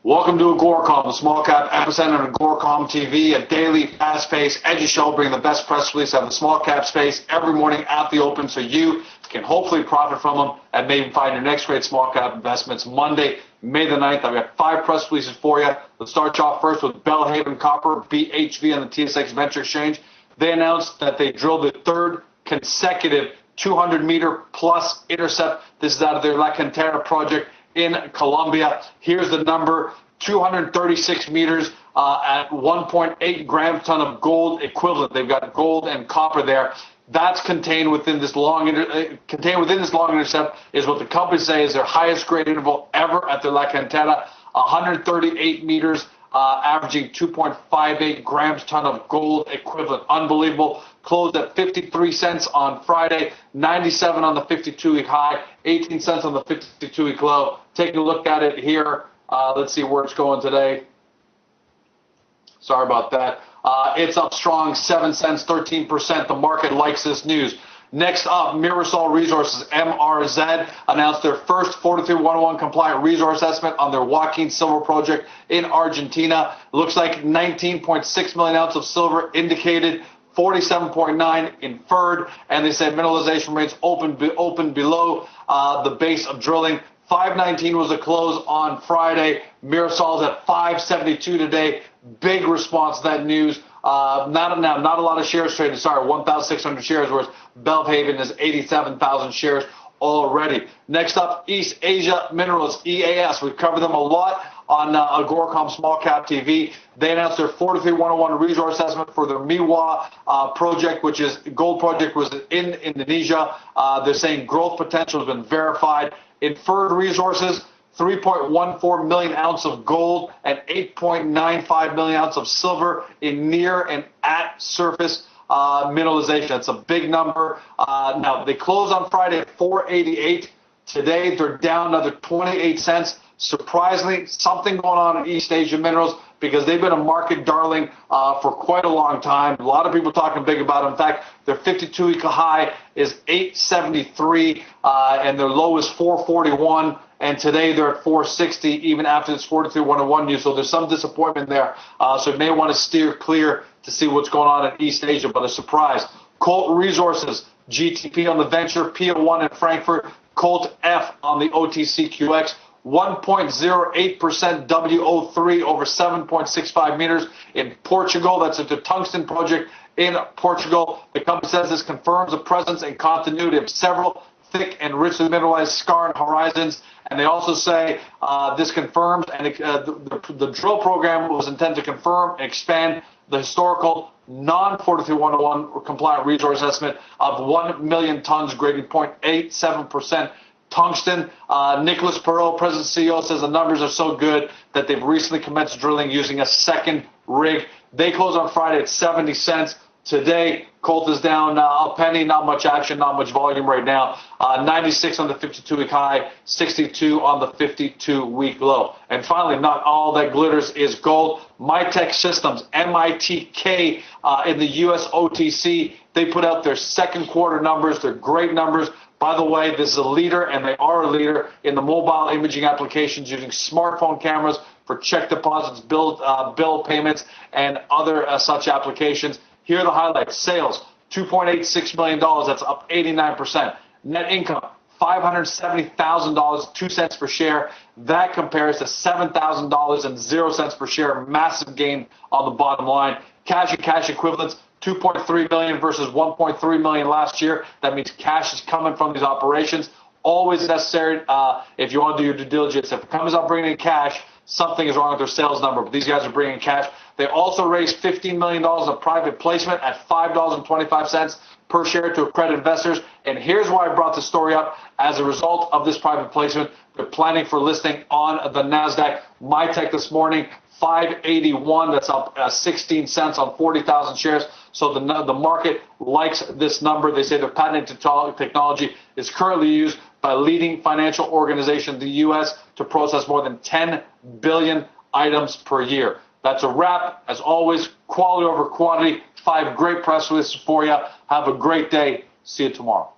Welcome to AGORACOM, the small cap epicenter on AGORACOM TV, a daily, fast-paced, edgy show bringing the best press release out of the small cap space every morning at the open so you can hopefully profit from them and maybe find your next great small cap investments. Monday, May the 9th, I've got 5 press releases for you. Let's start you off first with Bellhaven Copper, BHV on the TSX Venture Exchange. They announced that they drilled the third consecutive 200-meter plus intercept. This is out of their La Cantera project in Colombia. Here's the number: 236 meters at 1.8 grams ton of gold equivalent. They've got gold and copper there. That's contained within this long intercept is what the company says is their highest grade interval ever at their La Cantera. 138 meters, averaging 2.58 grams ton of gold equivalent. Unbelievable. Closed at 53 cents on Friday, 97 on the 52-week high, 18 cents on the 52-week low. Taking a look at it here. Let's see where it's going today. Sorry about that. It's up strong, 7 cents, 13%. The market likes this news. Next up, Mirasol Resources, MRZ, announced their first 43-101 compliant resource estimate on their Joaquin silver project in Argentina. Looks like 19.6 million ounces of silver indicated, 47.9 inferred, and they said mineralization remains open below the base of drilling. 519 was the close on Friday. Mirasol's at 572 today. Big response to that news. Not a lot of shares traded. Sorry, 1,600 shares, whereas Bellhaven is 87,000 shares already. Next up, East Asia Minerals, EAS. We've covered them a lot on AGORACOM Small Cap TV. They announced their 43-101 resource estimate for their Miwa project, which is gold project, was in Indonesia. They're saying growth potential has been verified. Inferred resources: 3.14 million ounces of gold and 8.95 million ounces of silver in near and at surface mineralization. That's a big number. Now, they closed on Friday at 488. Today, they're down another 28 cents. Surprisingly, something going on in East Asia Minerals because they've been a market darling for quite a long time. A lot of people talking big about them. In fact, their 52-week high is 873 and their low is 441. And today they're at 460 even after this 43-101 news. So there's some disappointment there. So you may want to steer clear to see what's going on in East Asia. But a surprise. Colt Resources, GTP on the Venture, PO1 in Frankfurt, Colt F on the OTCQX. 1.08% WO3 over 7.65 meters in Portugal. That's at the tungsten project in Portugal. The company says this confirms the presence and continuity of several thick and richly mineralized skarn horizons. And they also say this confirms, and the drill program was intended to confirm and expand the historical non-43-101 compliant resource estimate of 1 million tons, grading 0.87%. Tungsten. Nicholas Perot, President CEO, says the numbers are so good that they've recently commenced drilling using a second rig. They closed on Friday at 70 cents. Today, Colt is down a penny, not much action, not much volume right now. 96 on the 52-week high, 62 on the 52-week low. And finally, not all that glitters is gold. Mitech Systems, MITK, in the U.S. OTC, they put out their second quarter numbers. They're great numbers. By the way, this is a leader, and they are a leader in the mobile imaging applications using smartphone cameras for check deposits, bill payments, and other such applications. Here are the highlights. Sales, $2.86 million. That's up 89%. Net income, $570,000, 2 cents per share. That compares to $7,000 and 0 cents per share. Massive gain on the bottom line. Cash and cash equivalents, $2.3 million versus $1.3 million last year. That means cash is coming from these operations. Always necessary if you want to do your due diligence. If it comes out bringing in cash, something is wrong with their sales number. But these guys are bringing in cash. They also raised $15 million of private placement at $5.25 per share to accredited investors. And here's why I brought the story up. As a result of this private placement, they're planning for listing on the NASDAQ. Mitech this morning, 581. That's up 16 cents on 40,000 shares. So the market likes this number. They say their patented technology is currently used by leading financial organizations in the U.S. to process more than 10 billion items per year. That's a wrap. As always, quality over quantity. 5 great press releases for you. Have a great day. See you tomorrow.